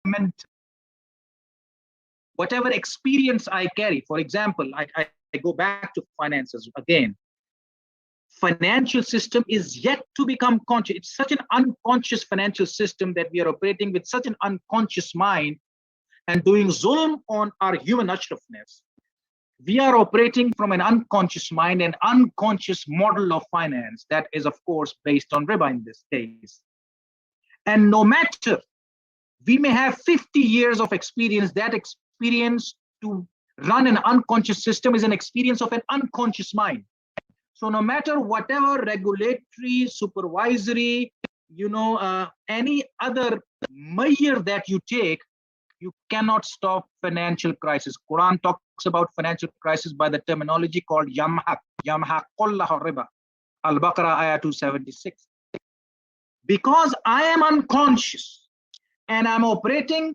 fundamental. Whatever experience I carry, for example, I go back to finances again. Financial system is yet to become conscious. It's such an unconscious financial system that we are operating with such an unconscious mind and doing zulm on our human ashrafness. We are operating from an unconscious mind, an unconscious model of finance that is, of course, based on riba in this case. And no matter, we may have 50 years of experience, that experience to run an unconscious system is an experience of an unconscious mind. So no matter whatever regulatory, supervisory, any other measure that you take, you cannot stop financial crisis. Quran talks about financial crisis by the terminology called yamhaq qullahu riba. Al-Baqarah ayah 276. Because I am unconscious and I'm operating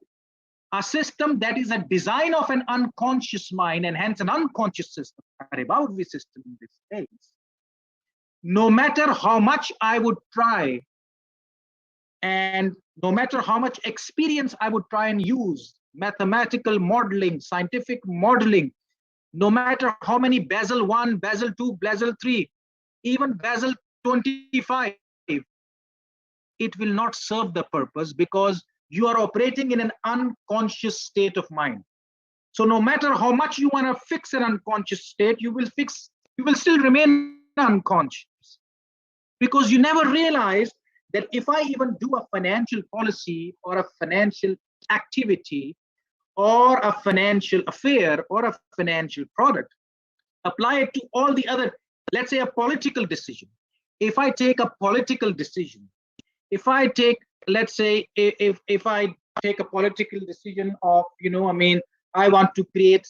a system that is a design of an unconscious mind and hence an unconscious system, a ribawi system in this case. No matter how much I would try and no matter how much experience I would try and use, mathematical modeling, scientific modeling, no matter how many Basel 1, Basel 2, Basel 3, even Basel 25, it will not serve the purpose because you are operating in an unconscious state of mind. So no matter how much you want to fix an unconscious state, you will still remain unconscious because you never realize that if I even do a financial policy or a financial activity or a financial affair or a financial product, apply it to all the other, let's say a political decision. If I take a political decision, if I take, let's say, if I take a political decision of, I want to create,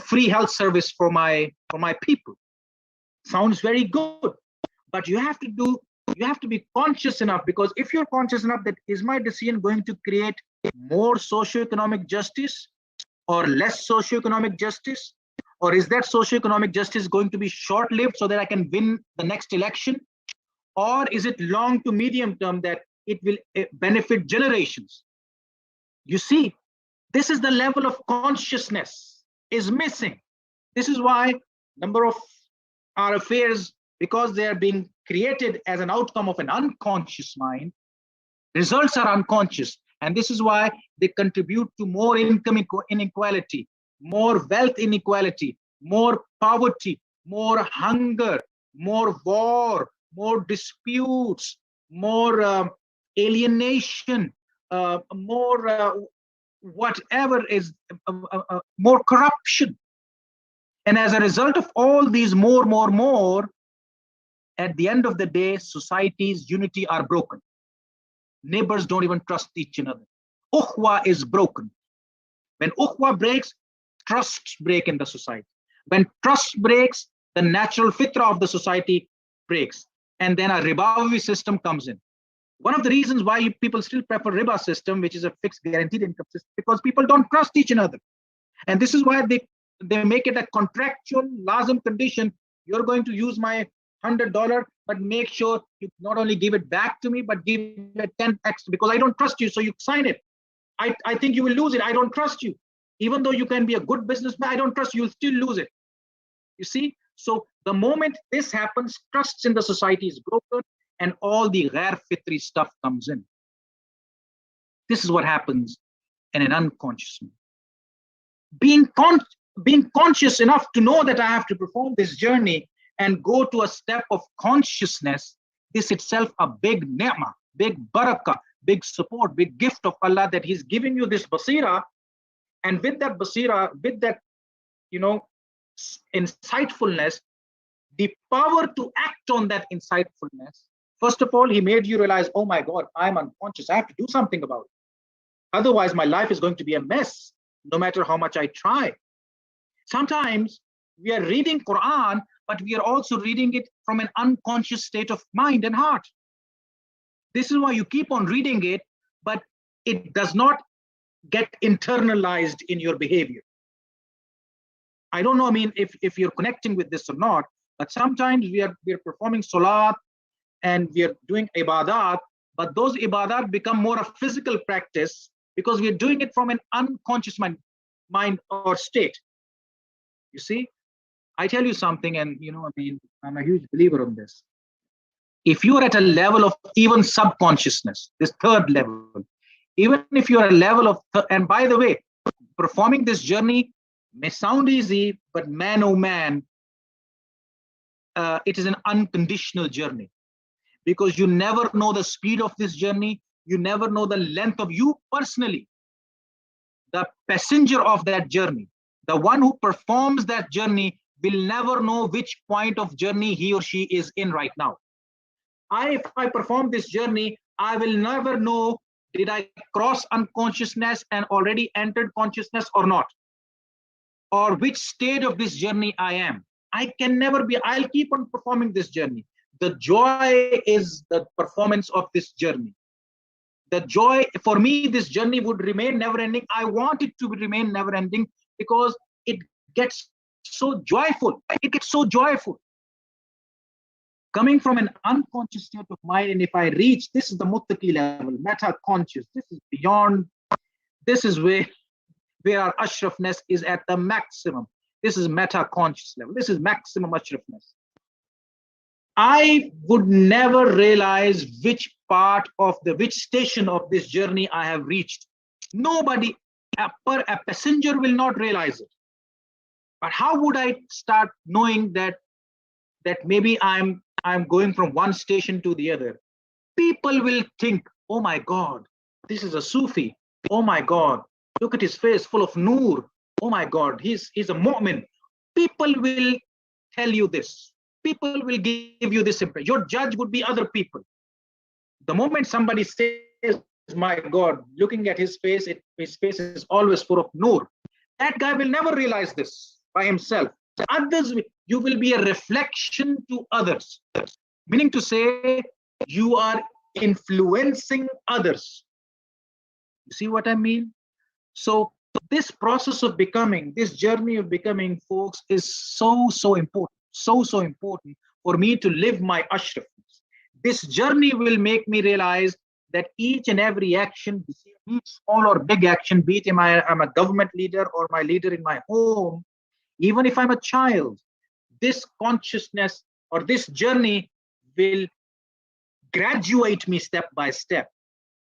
free health service for my people. Sounds very good, but you have to be conscious enough, because if you're conscious enough that is my decision going to create more socio-economic justice or less socio-economic justice, or is that socio-economic justice going to be short-lived so that I can win the next election, or is it long to medium term that it will benefit generations? You see, this is the level of consciousness is missing. This is why number of our affairs, because they are being created as an outcome of an unconscious mind, results are unconscious. And this is why they contribute to more income inequality, more wealth inequality, more poverty, more hunger, more war, more disputes, more alienation, more whatever is, more corruption. And as a result of all these more, at the end of the day, society's unity are broken. Neighbors don't even trust each other. Ukhwa is broken. When ukhwa breaks, trusts break in the society. When trust breaks, the natural fitra of the society breaks. And then a ribawi system comes in. One of the reasons why people still prefer riba system, which is a fixed guaranteed income system, because people don't trust each other. And this is why they make it a contractual lazim condition. You're going to use my $100, but make sure you not only give it back to me, but give it 10x, because I don't trust you, so you sign it. I think you will lose it. I don't trust you. Even though you can be a good businessman, I don't trust you. You'll still lose it. You see? So the moment this happens, trusts in the society is broken and all the ghair fitri stuff comes in. This is what happens in an unconscious mind. Being conscious enough to know that I have to perform this journey and go to a step of consciousness, this itself a big ni'mah, big barakah, big support, big gift of Allah, that He's giving you this basira. And with that basira, with that, insightfulness, the power to act on that insightfulness, first of all, He made you realize, oh my God, I'm unconscious. I have to do something about it. Otherwise, my life is going to be a mess, no matter how much I try. Sometimes we are reading Quran, but we are also reading it from an unconscious state of mind and heart. This is why you keep on reading it, but it does not get internalized in your behavior. I don't know, if you're connecting with this or not, but sometimes we are performing salat and we are doing ibadat, but those ibadat become more a physical practice because we are doing it from an unconscious mind or state. You see, I tell you something, and I'm a huge believer on this. If you are at a level of even subconsciousness, this third level, even if you are a level of, and by the way, performing this journey may sound easy, but man, oh man, it is an unconditional journey, because you never know the speed of this journey. You never know the length of you personally, the passenger of that journey, the one who performs that journey will never know which point of journey he or she is in right now. If I perform this journey, I will never know, did I cross unconsciousness and already entered consciousness or not, or which stage of this journey I am. I can never be. I'll keep on performing this journey. The joy is the performance of this journey. The joy, for me, this journey would remain never ending. I want it to remain never ending, because it gets so joyful. It gets so joyful. Coming from an unconscious state of mind, and if I reach, this is the muttaqi level, meta-conscious, this is beyond, this is where our ashrafness is at the maximum. This is meta-conscious level. This is maximum ashrafness. I would never realize which part of which station of this journey I have reached. Nobody, a passenger will not realize it. But how would I start knowing that maybe I'm going from one station to the other? People will think, oh my God, this is a Sufi. Oh my God, look at his face full of noor. Oh my God, he's a mu'min. People will tell you this. People will give you this impression. Your judge would be other people. The moment somebody says, my God, looking at his face, his face is always full of noor, that guy will never realize this by himself. Others, you will be a reflection to others. Meaning to say, you are influencing others. You see what I mean? So this process of becoming, this journey of becoming, folks, is so important. So important for me to live my ashrafness. This journey will make me realize that each and every action, be it small or big action, be it I'm a government leader or my leader in my home, even if I'm a child, this consciousness or this journey will graduate me step by step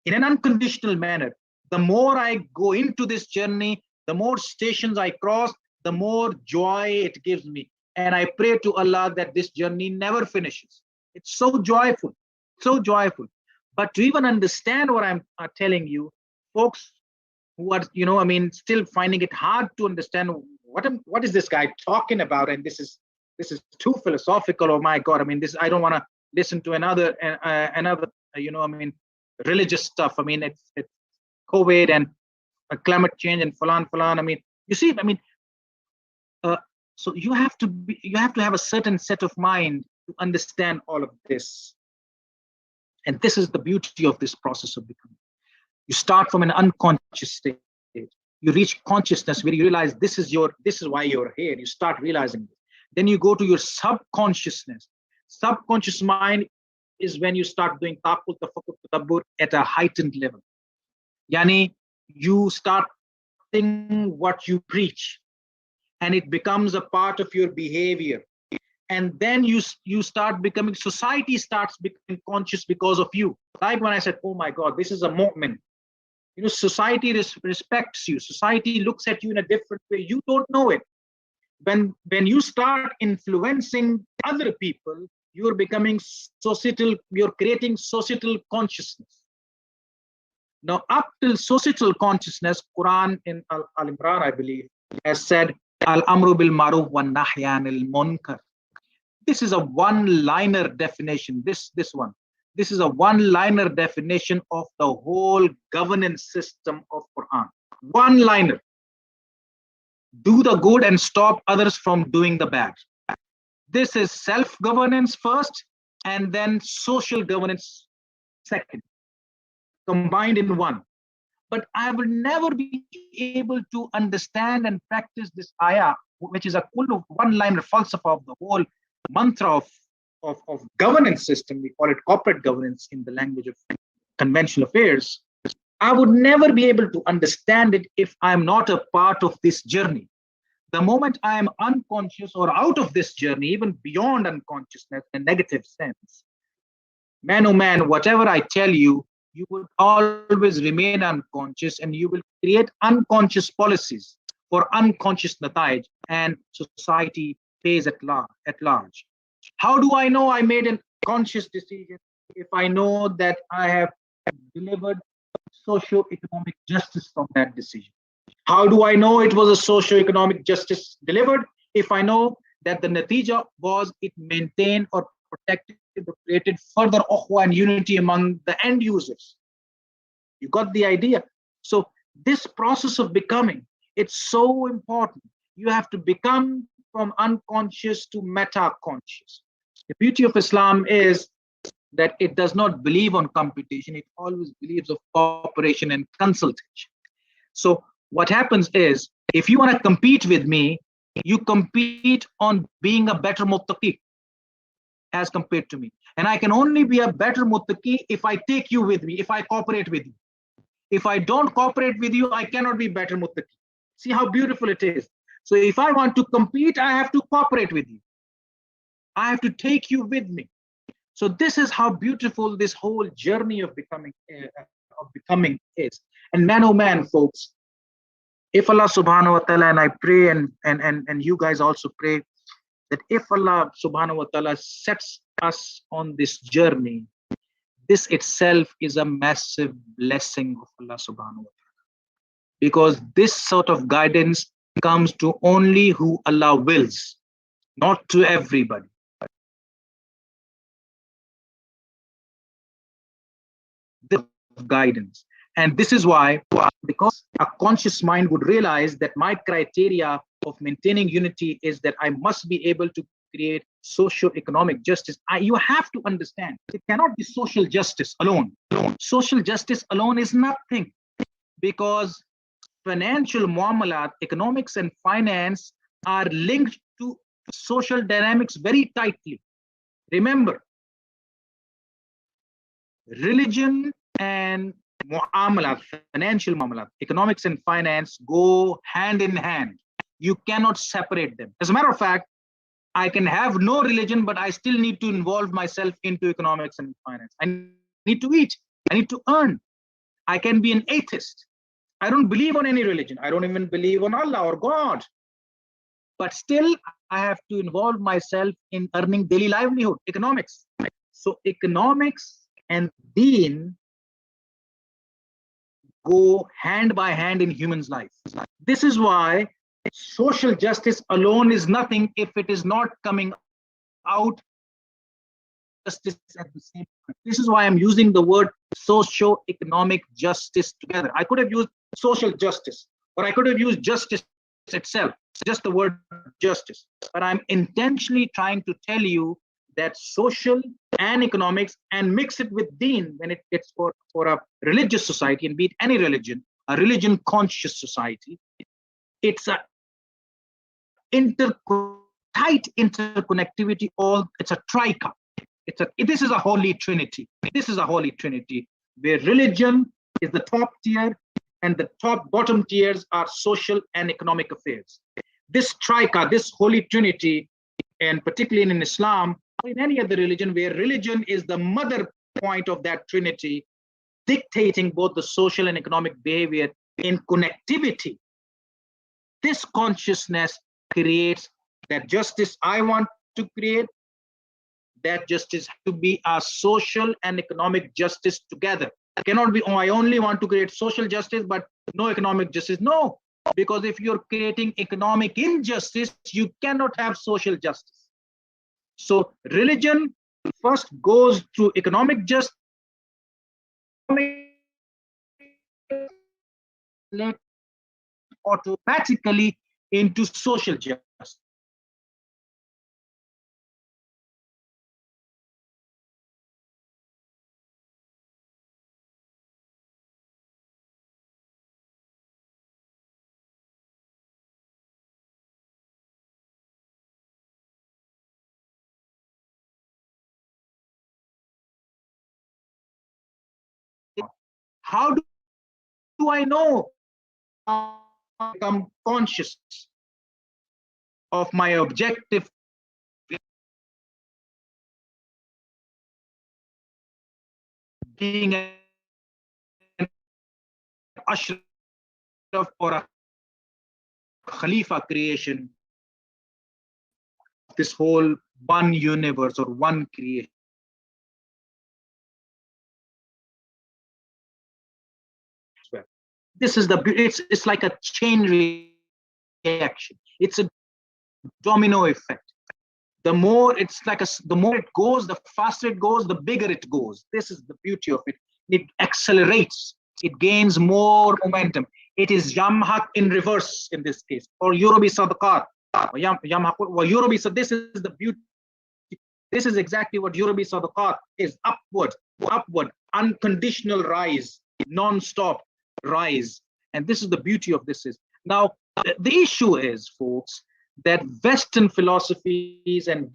in an unconditional manner. The more I go into this journey, the more stations I cross, the more joy it gives me. And I pray to Allah that this journey never finishes. It's so joyful, so joyful. But to even understand what I'm telling you, folks who are, still finding it hard to understand what is this guy talking about, and this is too philosophical. Oh my God, I don't want to listen to another religious stuff. It's COVID and climate change and falan. You see, so you have to have a certain set of mind to understand all of this. And this is the beauty of this process of becoming. You start from an unconscious state. You reach consciousness where you realize this is why you're here. You start realizing it. Then you go to your subconsciousness. Subconscious mind is when you start doing taqul, tafakkur, tadabbur at a heightened level. Yani, you start thinking what you preach, and it becomes a part of your behavior. And then you start becoming, society starts becoming conscious because of you. Like when I said, oh my God, this is a mu'min. Society respects you. Society looks at you in a different way. You don't know it. When you start influencing other people, you're becoming societal, you're creating societal consciousness. Now, up till societal consciousness, Quran in Al-Imran, I believe, has said, Al-Amru bil Maruf wa Nahy anil Munkar. This is a one-liner definition. This is a one-liner definition of the whole governance system of Quran. One-liner. Do the good and stop others from doing the bad. This is self-governance first, and then social governance second, combined in one. But I will never be able to understand and practice this ayah, which is a one-liner falsafa of the whole mantra of governance system. We call it corporate governance in the language of conventional affairs. I would never be able to understand it if I'm not a part of this journey. The moment I am unconscious or out of this journey, even beyond unconsciousness in a negative sense, man, oh man, whatever I tell you, you would always remain unconscious and you will create unconscious policies for unconscious natij, and society pays at large. How do I know I made a conscious decision? If I know that I have delivered socio-economic justice from that decision. How do I know it was a socio-economic justice delivered? If I know that the natija was it maintained or protected or created further ukhwa and unity among the end users. You got the idea? So this process of becoming, it's so important. You have to become from unconscious to meta-conscious. The beauty of Islam is that it does not believe on computation, it always believes of cooperation and consultation. So what happens is, if you want to compete with me, you compete on being a better muttaqi as compared to me. And I can only be a better muttaqi if I take you with me, if I cooperate with you. If I don't cooperate with you, I cannot be better muttaqi. See how beautiful it is. So if I want to compete, I have to cooperate with you. I have to take you with me. So this is how beautiful this whole journey of becoming is. And man, oh man, folks, if Allah subhanahu wa ta'ala, and I pray, and you guys also pray, that if Allah subhanahu wa ta'ala sets us on this journey, this itself is a massive blessing of Allah subhanahu wa ta'ala. Because this sort of guidance comes to only who Allah wills, not to everybody. Guidance. And this is why, because a conscious mind would realize that my criteria of maintaining unity is that I must be able to create socio-economic justice. You have to understand, it cannot be social justice alone. Social justice alone is nothing, because financial muamalat, economics and finance are linked to social dynamics very tightly. Remember, religion and muamalat, financial muamalat, economics and finance go hand in hand. You cannot separate them. As a matter of fact, I can have no religion, but I still need to involve myself into economics and finance. I need to eat. I need to earn. I can be an atheist. I don't believe on any religion. I don't even believe on Allah or God. But still, I have to involve myself in earning daily livelihood, economics. So economics and deen go hand by hand in humans' life. This is why social justice alone is nothing if it is not coming out justice at the same time. This is why I'm using the word socio-economic justice together. I could have used social justice, or I could have used justice itself, just the word justice. But I'm intentionally trying to tell you that social and economics, and mix it with deen when it's for a religious society, and be it any religion, a religion conscious society, it's a tight interconnectivity. All it's a trica. This is a holy trinity. This is a holy trinity where religion is the top tier, and the bottom tiers are social and economic affairs. This trica, this holy trinity, and particularly in Islam, or in any other religion, where religion is the mother point of that trinity, dictating both the social and economic behavior in connectivity. This consciousness creates that justice I want to create. That justice has to be a social and economic justice together. It cannot be, oh, I only want to create social justice, but no economic justice. No, because if you're creating economic injustice, you cannot have social justice. So religion first goes through economic justice, automatically into social justice. How do do I know? I become conscious of my objective being an ashraf or a khalifa creation, this whole one universe or one creation. This is it's like a chain reaction. It's a domino effect. The more the more it goes, the faster it goes, the bigger it goes. This is the beauty of it. It accelerates. It gains more momentum. It is yamhaq in reverse in this case, or yurubi sadaqat. So this is the beauty. This is exactly what yurubi sadaqat is: upward, unconditional rise, non-stop rise. And this is the beauty of this. Is now the issue is, folks, that Western philosophies and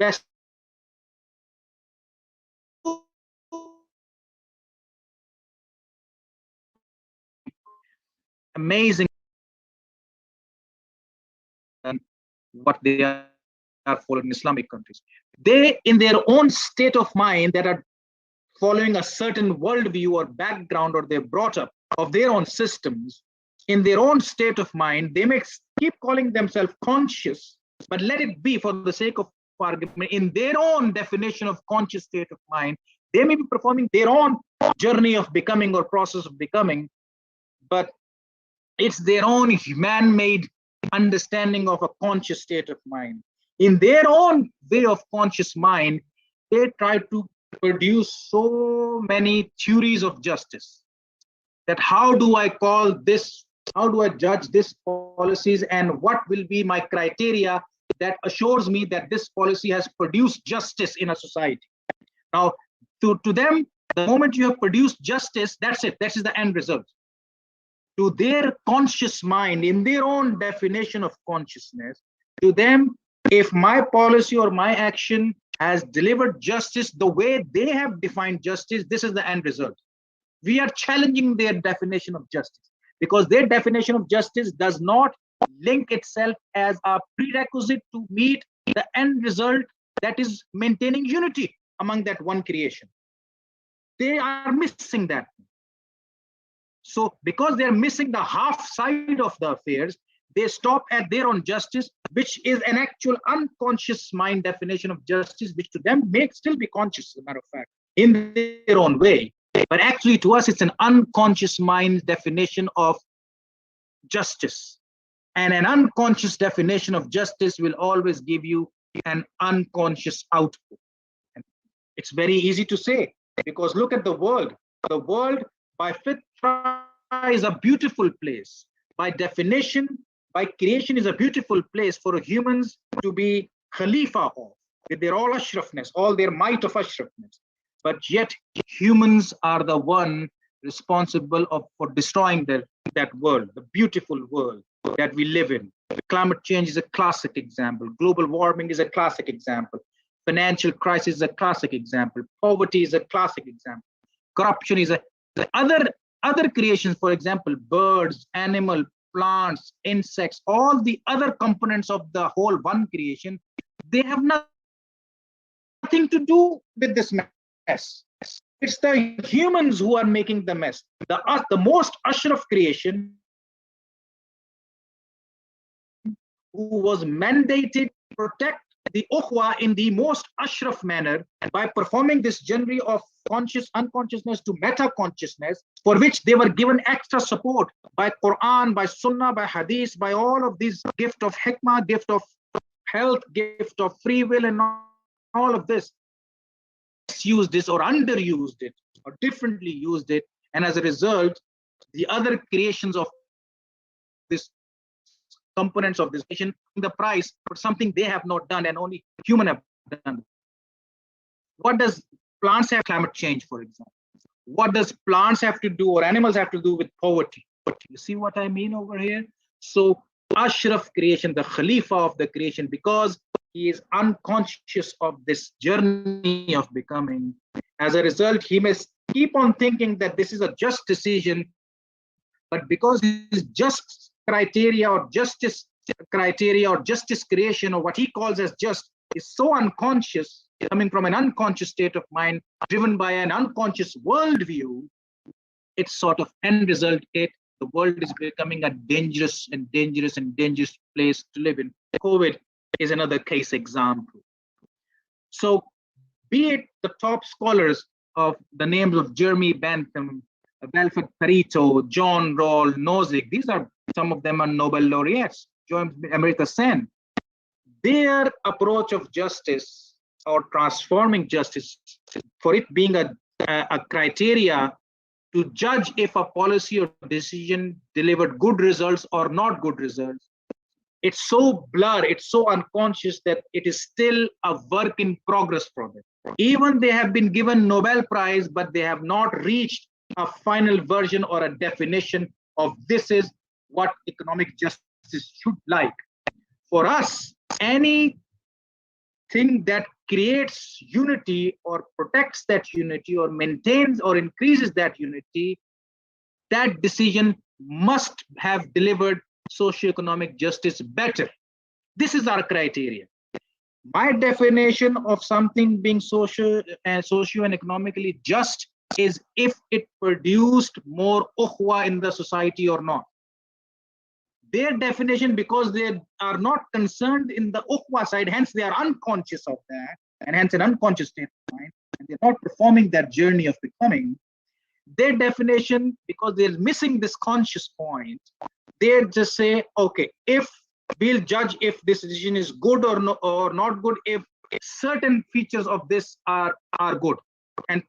amazing what they are following Islamic countries. They, in their own state of mind, that are following a certain worldview or background, or they're brought up of their own systems, in their own state of mind, they may keep calling themselves conscious, but let it be for the sake of argument. In their own definition of conscious state of mind, they may be performing their own journey of becoming or process of becoming, but it's their own man-made understanding of a conscious state of mind. In their own way of conscious mind, they try to produce so many theories of justice, that how do I call this, how do I judge this policies, and what will be my criteria that assures me that this policy has produced justice in a society. Now, to them, the moment you have produced justice, that's it, that is the end result. To their conscious mind, in their own definition of consciousness, to them, if my policy or my action has delivered justice the way they have defined justice, this is the end result. We are challenging their definition of justice, because their definition of justice does not link itself as a prerequisite to meet the end result, that is maintaining unity among that one creation. They are missing that. So because they're missing the half side of the affairs, they stop at their own justice, which is an actual unconscious mind definition of justice, which to them may still be conscious, as a matter of fact, in their own way. But actually to us, it's an unconscious mind definition of justice. And an unconscious definition of justice will always give you an unconscious output. And it's very easy to say, because look at the world. The world, by fitra, is a beautiful place. By definition, by creation, is a beautiful place for humans to be khalifa of, with their all ashrafness, all their might of ashrafness. But yet humans are the one responsible for destroying that world, the beautiful world that we live in. Climate change is a classic example. Global warming is a classic example. Financial crisis is a classic example. Poverty is a classic example. Corruption is other creations, for example, birds, animal, plants, insects, all the other components of the whole one creation, they have nothing to do with this mess. It's the humans who are making the mess. The most ashraf creation, who was mandated to protect the ukhwa in the most ashraf manner by performing this journey of unconsciousness to meta consciousness, for which they were given extra support by Quran, by Sunnah, by Hadith, by all of these gift of hikmah, gift of health, gift of free will, and all of this. Used this or underused it or differently used it, and as a result, the other creations of this components of this nation, the price for something they have not done and only human have done. What does plants have? Climate change, for example. What does plants have to do or animals have to do with poverty? You see what I mean over here? So ashraf creation, the khalifa of the creation, because he is unconscious of this journey of becoming, as a result, he must keep on thinking that this is a just decision but because his just criteria or justice criteria or justice creation or what he calls as just is so unconscious, coming from an unconscious state of mind, driven by an unconscious worldview, its sort of end result, the world is becoming a dangerous place to live in. COVID is another case example. So be it the top scholars of the names of Jeremy Bentham, Wilfred Pareto, John Rawls, Nozick, these are some of them are Nobel laureates, James America Sen. Their approach of justice or transforming justice, for it being a criteria to judge if a policy or decision delivered good results or not good results, it's so blurred, it's so unconscious that it is still a work in progress for them. Even they have been given Nobel Prize, but they have not reached a final version or a definition of this is what economic justice should like. For us, anything that creates unity or protects that unity or maintains or increases that unity, that decision must have delivered socio-economic justice better. This is our criteria. My definition of something being socio and economically just is if it produced more ukhwa in the society or not. Their definition, because they are not concerned in the ukhwa side, hence they are unconscious of that, and hence an unconscious state of mind, and they're not performing that journey of becoming. Their definition, because they're missing this conscious point, they just say, okay, if we'll judge if this decision is good or, no, or not good, if certain features of this are good, and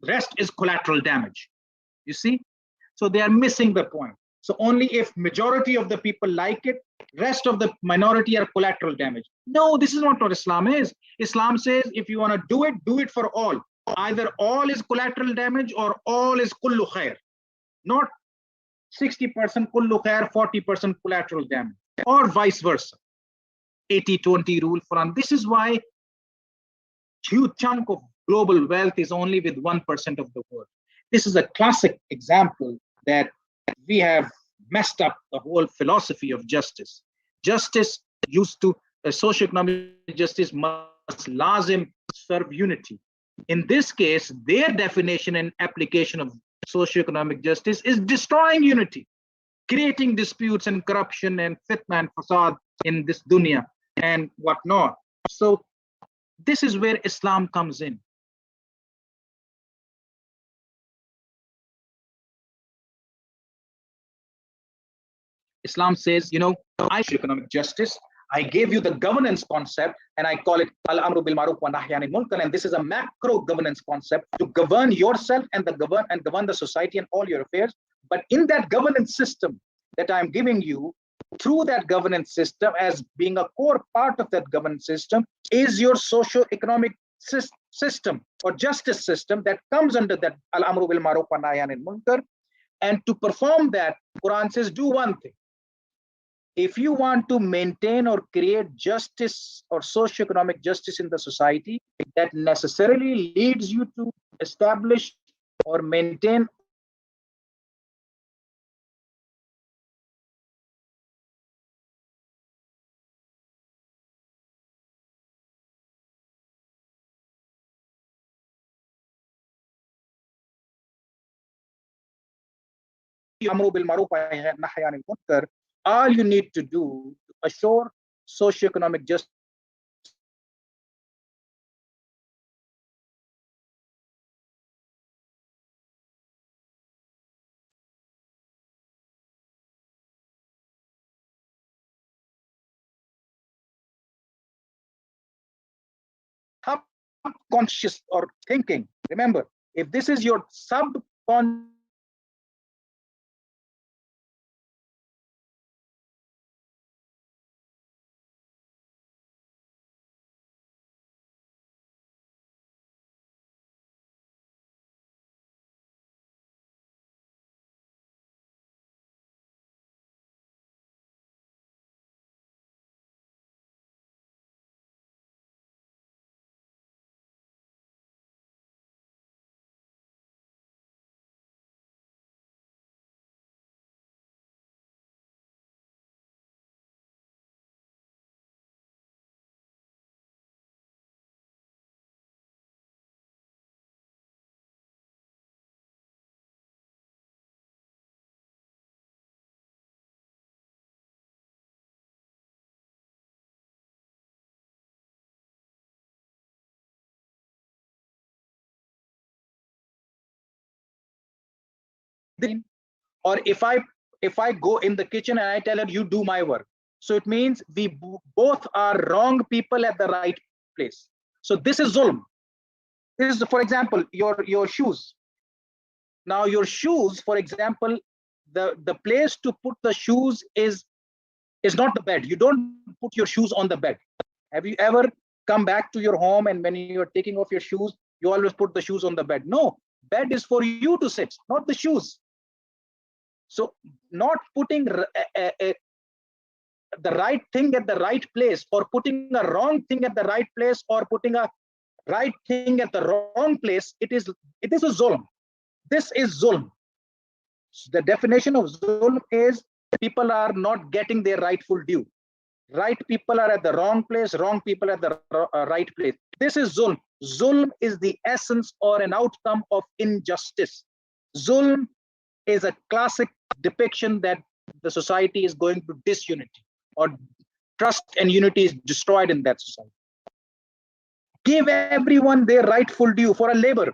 rest is collateral damage. You see? So they are missing the point. So only if majority of the people like it, rest of the minority are collateral damage. No, this is not what Islam is. Islam says if you want to do it for all. Either all is collateral damage or all is kullu khair. Not 60% kullu khair, 40% collateral damage, or vice versa. 80-20 rule for all. This is why huge chunk of global wealth is only with 1% of the world. This is a classic example that we have messed up the whole philosophy of justice. Justice used to, socio-economic justice must lazim serve unity. In this case, their definition and application of socio-economic justice is destroying unity, creating disputes and corruption and fitna and fasad in this dunya and whatnot. So this is where Islam comes in. Islam says, I show economic justice. I gave you the governance concept, and I call it al-amru bil ma'ruf wa nahy anil munkar. And this is a macro governance concept to govern yourself and govern the society and all your affairs. But in that governance system that I'm giving you, through that governance system, as being a core part of that governance system, is your socio-economic system or justice system that comes under that al-amru bil ma'ruf wa nahy anil munkar. And to perform that, Quran says, do one thing. If you want to maintain or create justice or socio-economic justice in the society, that necessarily leads you to establish or maintain all you need to do to assure socio-economic justice subconscious or thinking. Remember, if this is your subconscious Or if I go in the kitchen and I tell her, you do my work. So it means we both are wrong people at the right place. So this is zulm. This is, for example, your shoes. Now your shoes, for example, the place to put the shoes is not the bed. You don't put your shoes on the bed. Have you ever come back to your home and when you're taking off your shoes, you always put the shoes on the bed? No, bed is for you to sit, not the shoes. So not putting the right thing at the right place, or putting a wrong thing at the right place, or putting a right thing at the wrong place, it is a zulm. This is zulm. The definition of zulm is people are not getting their rightful due. Right people are at the wrong place, wrong people at the right place. This is zulm. Zulm is the essence or an outcome of injustice. Zulm is a classic depiction that the society is going to disunity, or trust and unity is destroyed in that society. Give everyone their rightful due for a labor.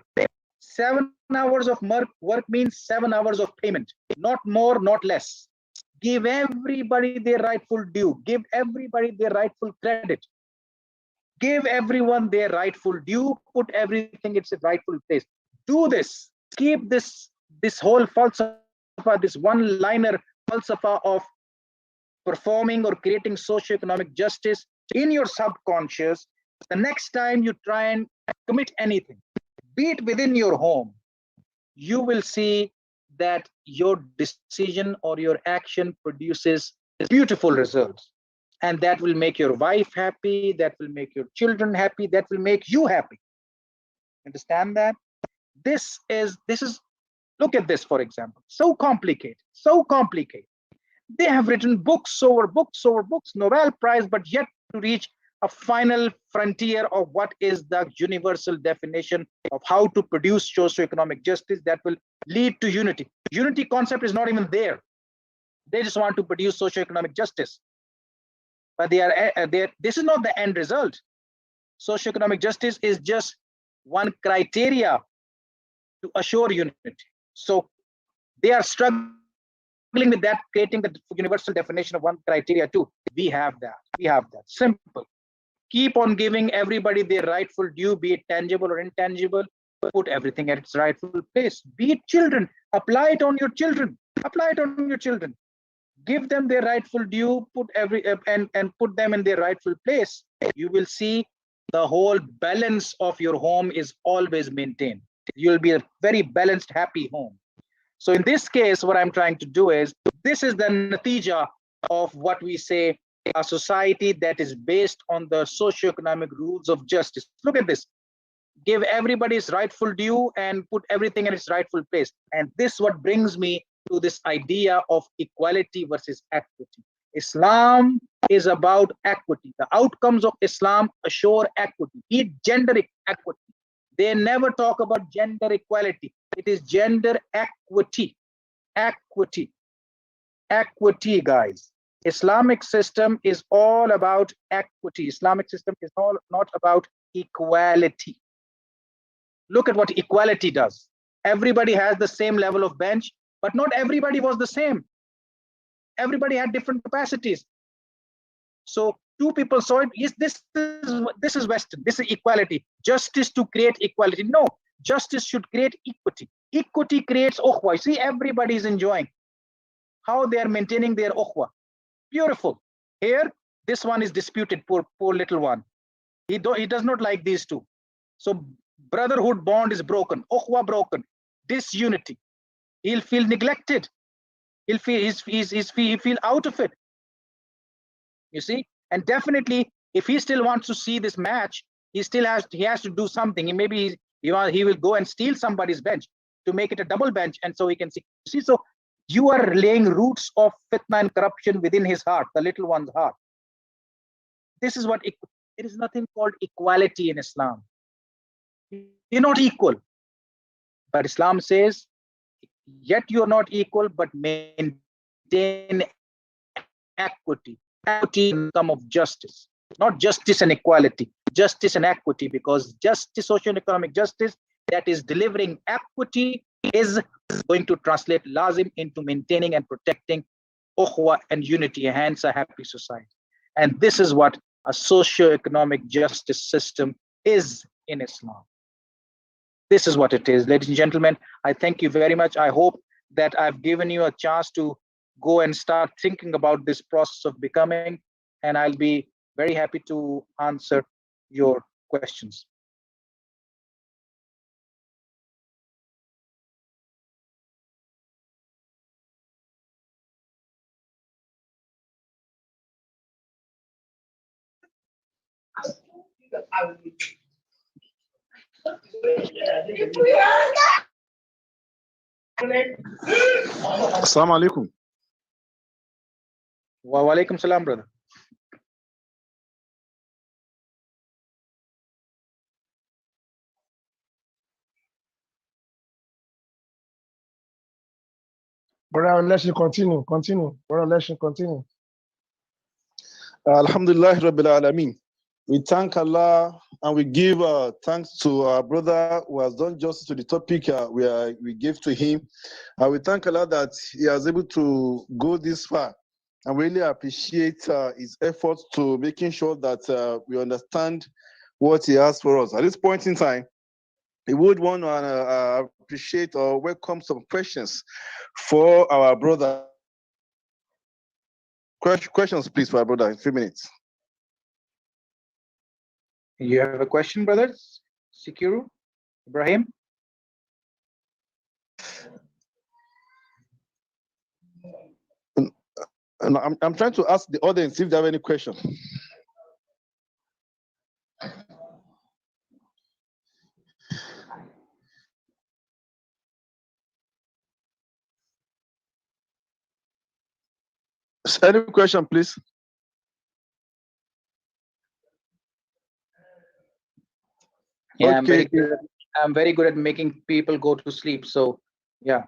7 hours of work means 7 hours of payment, not more, not less. Give everybody their rightful due. Give everybody their rightful credit. Give everyone their rightful due. Put everything in its rightful place. Do this. Keep this whole falsafa, this one-liner falsafa of performing or creating socio-economic justice in your subconscious. The next time you try and commit anything, be it within your home, you will see that your decision or your action produces beautiful results. And that will make your wife happy, that will make your children happy, that will make you happy. Understand that? This is, look at this, for example. So complicated, so complicated. They have written books over books over books, Nobel Prize, but yet to reach a final frontier of what is the universal definition of how to produce socio-economic justice that will lead to unity. Unity concept is not even there. They just want to produce socio-economic justice. But this is not the end result. Socio-economic justice is just one criteria to assure unity. So they are struggling with that, creating the universal definition of one criteria too. We have that. We have that. Simple. Keep on giving everybody their rightful due, be it tangible or intangible. Put everything at its rightful place. Be it children. Apply it on your children. Apply it on your children. Give them their rightful due. Put and put them in their rightful place. You will see the whole balance of your home is always maintained. You'll be a very balanced, happy home. So in this case, what I'm trying to do is, this is the natija of what we say, a society that is based on the socio-economic rules of justice. Look at this. Give everybody its rightful due and put everything in its rightful place. And this what brings me to this idea of equality versus equity. Islam is about equity. The outcomes of Islam assure equity, be it gender equity. They never talk about gender equality. It is gender equity. Equity. Equity, guys. Islamic system is all about equity. Islamic system is not about equality. Look at what equality does. Everybody has the same level of bench, but not everybody was the same. Everybody had different capacities. So two people saw it. Yes, this is Western. This is equality. Justice to create equality. No, justice should create equity. Equity creates ukhwa. See, everybody is enjoying how they are maintaining their ukhwa. Beautiful. Here, this one is disputed. Poor little one. He does not like these two. So brotherhood bond is broken. Ukhwa broken. Disunity. He'll feel neglected. He'll feel he'll feel out of it. You see, and definitely, if he still wants to see this match, he has to do something. Maybe he will go and steal somebody's bench to make it a double bench, and so he can see. See, so you are laying roots of fitna and corruption within his heart, the little one's heart. This is what there is nothing called equality in Islam. You're not equal, but Islam says, yet you're not equal, but maintain equity. Equity in the form of justice, not justice and equality, justice and equity, because justice, socio-economic justice, that is delivering equity is going to translate lazim into maintaining and protecting ukhwa and unity, hence a happy society. And this is what a socio-economic justice system is in Islam. This is what it is. Ladies and gentlemen, I thank you very much. I hope that I've given you a chance to go and start thinking about this process of becoming, and I'll be very happy to answer your questions. Assalamu alaikum. Wa alaikum salam, brother. Brother, let's continue. Brother, let's continue. Alhamdulillah Rabbil Alameen. We thank Allah and we give thanks to our brother who has done justice to the topic we gave to him. And we thank Allah that he was able to go this far. And we really appreciate his efforts to making sure that we understand what he has for us. At this point in time, we would want to appreciate or welcome some questions for our brother. Questions, please, for our brother, in 3 minutes. You have a question, brother? Sikiru? Ibrahim? I'm trying to ask the audience if they have any question. Any question, please? Yeah, okay. I'm very good at making people go to sleep. So, yeah.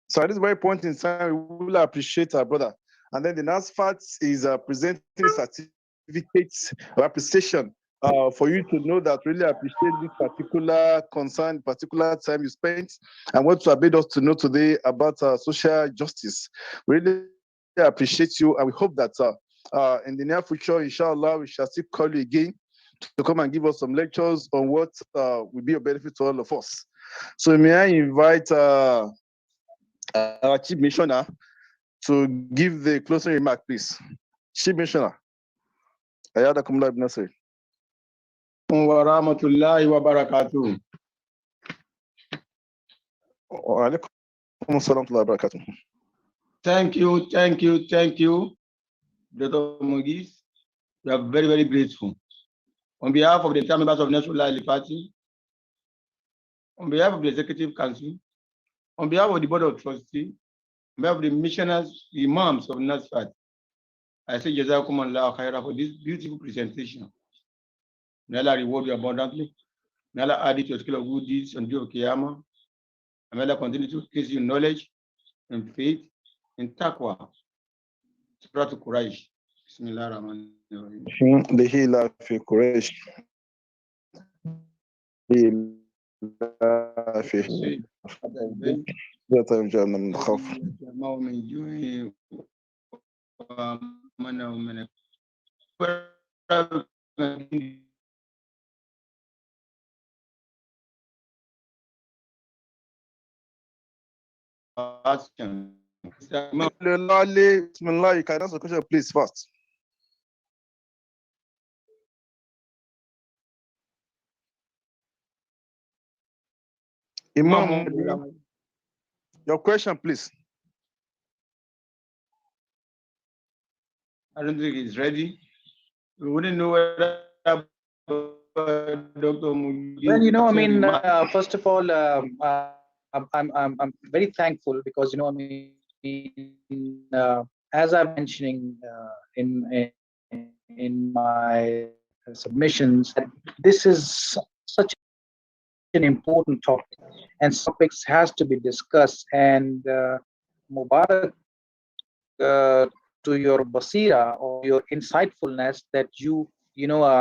So at this very point in time, we will appreciate our brother. And then the next part is presenting certificates of appreciation for you to know that really appreciate this particular concern, particular time you spent, and what you have made us to know today about social justice. We really appreciate you, and we hope that in the near future, inshallah, we shall still call you again to come and give us some lectures on what will be a benefit to all of us. So may I invite our Chief Missioner to give the closing remark, please. Chief Missioner. Ayadakumullah ibn Nasir. Wa rahmatullahi wa barakatuh. Wa alaikum assalam wa barakatuh. Thank you, Dr. Mogis. We are very, very grateful. On behalf of the members of National Law Party, on behalf of the Executive Council, on behalf of the Board of Trustees, on behalf of the missioners, the imams of Nasfat, I say Jazakumullah khaira for this beautiful presentation. May Allah reward you abundantly. May Allah add it to your skill of good deeds on the day of Qiyamah. And may Allah continue to increase you in knowledge and faith and taqwa. Surah to Quraysh. Bismillah ar-Rahman ar-Rahim. Lihila fi Quraysh. Lihila fi ذات جهنم من الخوف. ومن جوع ومنع من Bismillah, you can answer the question, please, first. Imam, your question, please. I don't think he's ready. We wouldn't know whether Dr. Mugi. Well, I mean, first of all, I'm very thankful because, I mean, as I'm mentioning in my submissions, this is such an important topic, and topics has to be discussed. And Mubarak to your basira or your insightfulness that you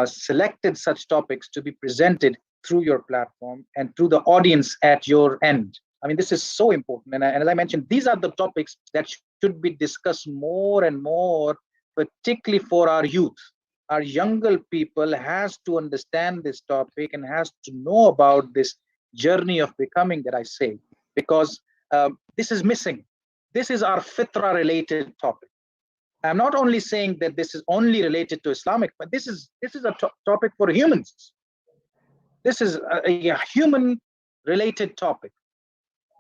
selected such topics to be presented through your platform and through the audience at your end. I mean, this is so important. And as I mentioned, these are the topics that should be discussed more and more, particularly for our youth. Our younger people has to understand this topic and has to know about this journey of becoming that I say, because this is missing. This is our fitra related topic. I'm not only saying that this is only related to Islamic, but this is a topic for humans. This is a human related topic.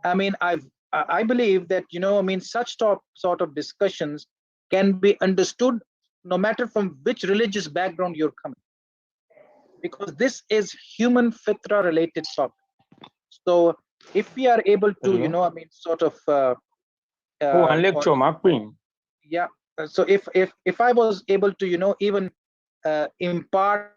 I mean, I believe that, I mean, such sort of discussions can be understood no matter from which religious background you're coming, because this is human fitra related topic. So if we are able to, I mean, sort of yeah. So if I was able to, even impart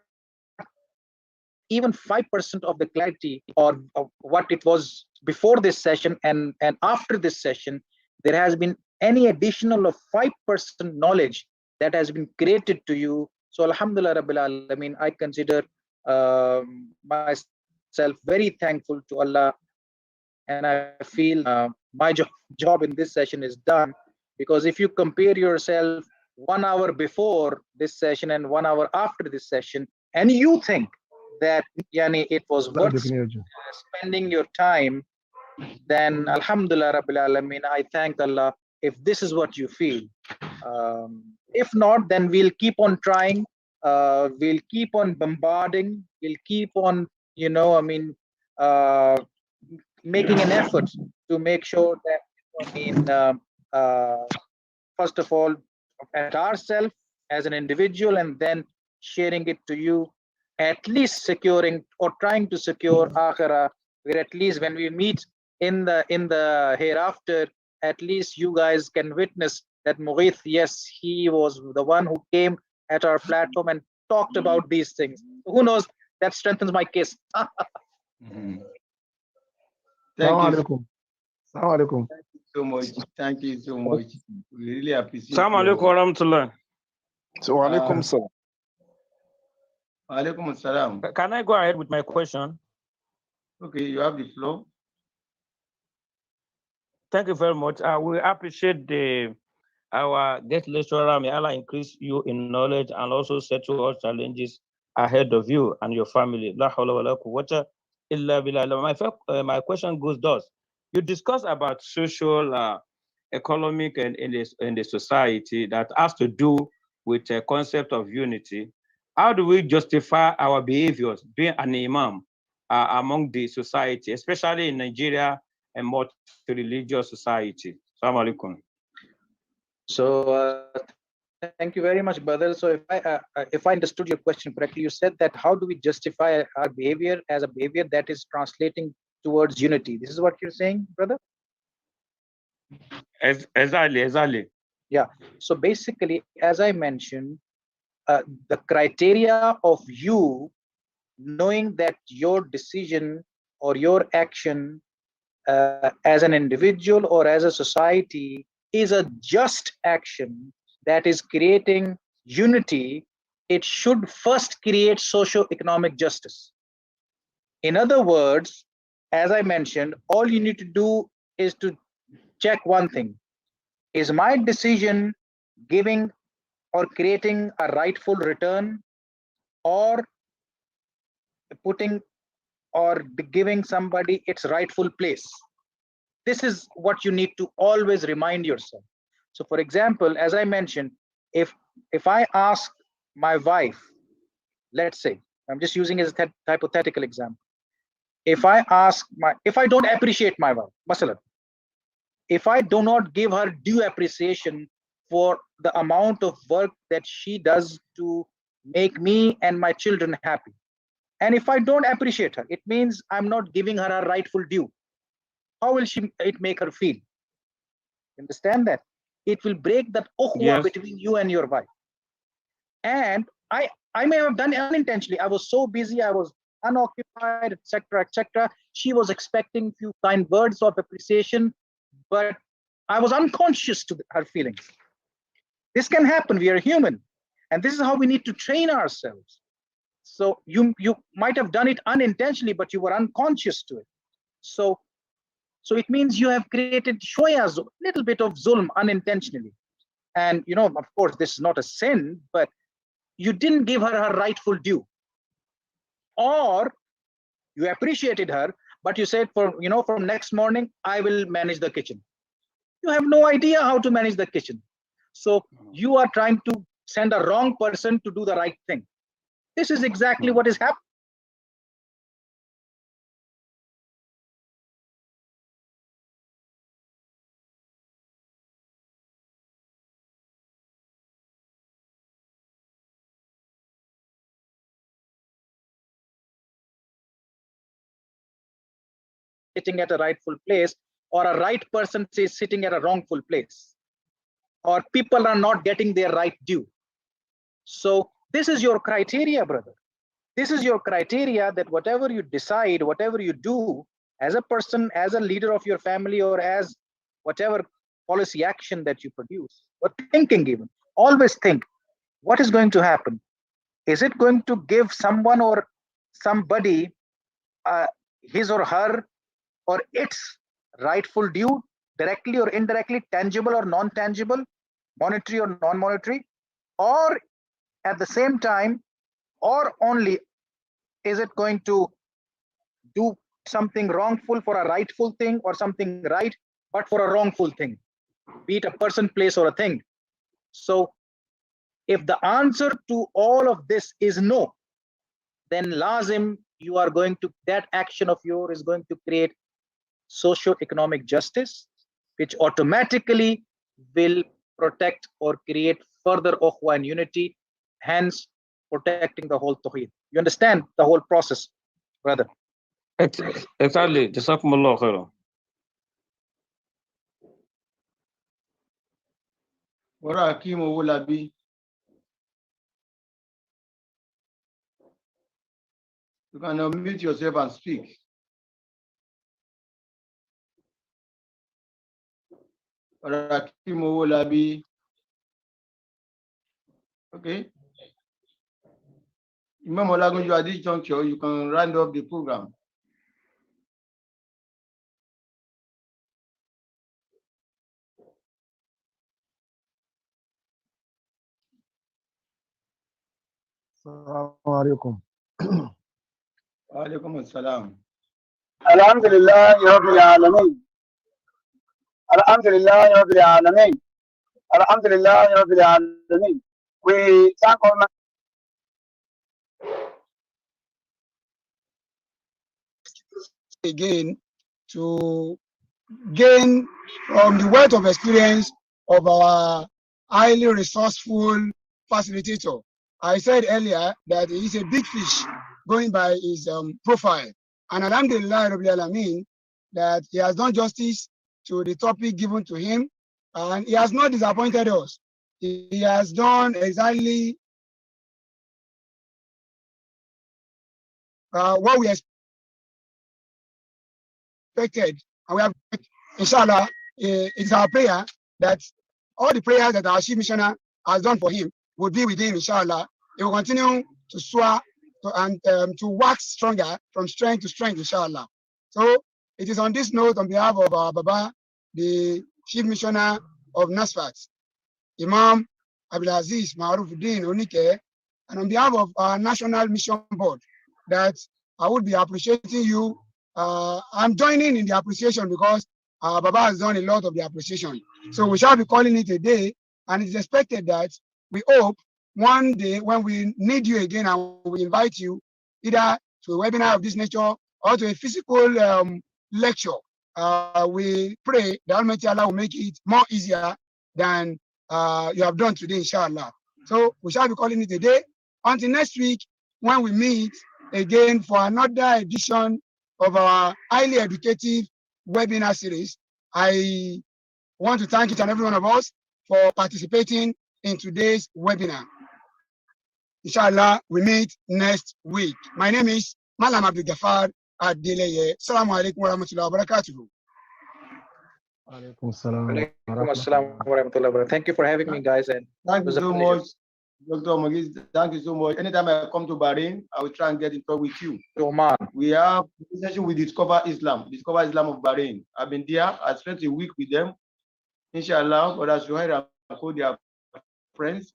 even 5% of the clarity or of what it was before this session and after this session, there has been any additional of 5% knowledge that has been created to you. So Alhamdulillah Rabbil Alameen, I consider myself very thankful to Allah, and I feel my job in this session is done, because if you compare yourself 1 hour before this session and 1 hour after this session, and you think that yani, it was worth spending your time, then Alhamdulillah Rabbil Alameen, I thank Allah if this is what you feel. If not, then we'll keep on trying, we'll keep on bombarding, we'll keep on, I mean, making an effort to make sure that, I mean, first of all, at ourselves as an individual, and then sharing it to you, at least securing or trying to secure akhirah, where at least when we meet in the hereafter, at least you guys can witness that Mughith, yes, he was the one who came at our platform and talked about these things. Who knows, that strengthens my case. Thank you so much. Thank you so much. We really appreciate it. Assalamu alaikum warahmatullah. So alaikum salam. Alaikum assalam. Can I go ahead with my question? Okay, you have the floor. Thank you very much. We appreciate our guest lecturer. May Allah increase you in knowledge and also settle all challenges ahead of you and your family. La hawla wa la quwwata illa billah. My question goes thus. You discussed about social, economic, and in the society that has to do with the concept of unity. How do we justify our behaviors being an imam among the society, especially in Nigeria and multi-religious society? Assalamu alaikum. So thank you very much, brother. So if I understood your question correctly, you said that how do we justify our behavior as a behavior that is translating towards unity? This is what you're saying, brother? Exactly. Yeah. So basically, as I mentioned, the criteria of you knowing that your decision or your action as an individual or as a society is a just action that is creating unity, it should first create socio-economic justice. In other words, as I mentioned, all you need to do is to check one thing. Is my decision giving or creating a rightful return, or putting or giving somebody its rightful place? This is what you need to always remind yourself. So for example, as I mentioned, if I ask my wife, let's say, I'm just using as a hypothetical example, if I don't appreciate my wife, masalan, if I do not give her due appreciation for the amount of work that she does to make me and my children happy, and if I don't appreciate her, it means I'm not giving her a rightful due. How will it make her feel? Understand that? It will break that ukhwa between you and your wife. And I may have done it unintentionally. I was so busy, I was unoccupied, etc., etc. She was expecting few kind words of appreciation, but I was unconscious to her feelings. This can happen. We are human, and this is how we need to train ourselves. So you might have done it unintentionally, but you were unconscious to it. So So it means you have created shoya, little bit of zulm unintentionally. And, of course, this is not a sin, but you didn't give her her rightful due. Or you appreciated her, but you said, from next morning, I will manage the kitchen. You have no idea how to manage the kitchen. So you are trying to send a wrong person to do the right thing. This is exactly what is happening. Sitting at a rightful place, or a right person is sitting at a wrongful place, or people are not getting their right due. So this is your criteria, brother. This is your criteria, that whatever you decide, whatever you do as a person, as a leader of your family, or as whatever policy action that you produce, or thinking even, always think, what is going to happen? Is it going to give someone or somebody his or her or its rightful due, directly or indirectly, tangible or non-tangible, monetary or non-monetary, or at the same time, or only is it going to do something wrongful for a rightful thing, or something right but for a wrongful thing, be it a person, place, or a thing? So if the answer to all of this is no, then lazim, you are going to, that action of yours is going to create socio-economic justice, which automatically will protect or create further ukhwa and unity, hence protecting the whole tawheed. You understand the whole process, brother? Exactly. Jazakumullah khairan. Ora Hakim Owolabi. You can unmute yourself and speak. Ora Hakim Owolabi. Okay. Imam Olagunju, at this juncture, you can round up the program. Assalamu alaikum. Wa alaikum assalam. Alhamdulillah Rabbil Alameen. Alhamdulillah Rabbil Alameen. Alhamdulillah Rabbil Alameen. We thank Allah again to gain from the wealth of experience of our highly resourceful facilitator. I said earlier that he is a big fish going by his profile. And Alhamdulillah Rabbil Alameen, that he has done justice to the topic given to him, and he has not disappointed us. He has done exactly what we expected, and we have, inshallah, it's our prayer that all the prayers that our chief missioner has done for him will be with him, inshallah. He will continue to soar and to wax stronger from strength to strength, inshallah. So it is on this note, on behalf of our Baba, the chief missioner of Nasfat, Imam Abdulaziz Maarufuddin Onike, and on behalf of our National Mission Board, that I would be appreciating you. I'm joining in the appreciation because Baba has done a lot of the appreciation. So we shall be calling it a day, and it's expected that we hope one day when we need you again and we invite you either to a webinar of this nature or to a physical lecture, we pray that Almighty Allah will make it more easier than you have done today, inshallah. So we shall be calling it a day until next week when we meet again for another edition of our highly educative webinar series. I want to thank each and every one of us for participating in today's webinar. Inshallah, we meet next week. My name is Malam Abdul Ghaffar Adeleye. Assalamu alaikum wa rahmatullahi wa barakatuhu. Alaikum salam. Alaikum assalam wa rahmatullahi wa barakatuh. Thank you for having me, guys. And Thank you so much. Dr. Mogis, thank you so much. Anytime I come to Bahrain, I will try and get in touch with you. Oman. We have a relationship with Discover Islam of Bahrain. I've been there. I spent a week with them. Inshallah, but as you heard, they are friends.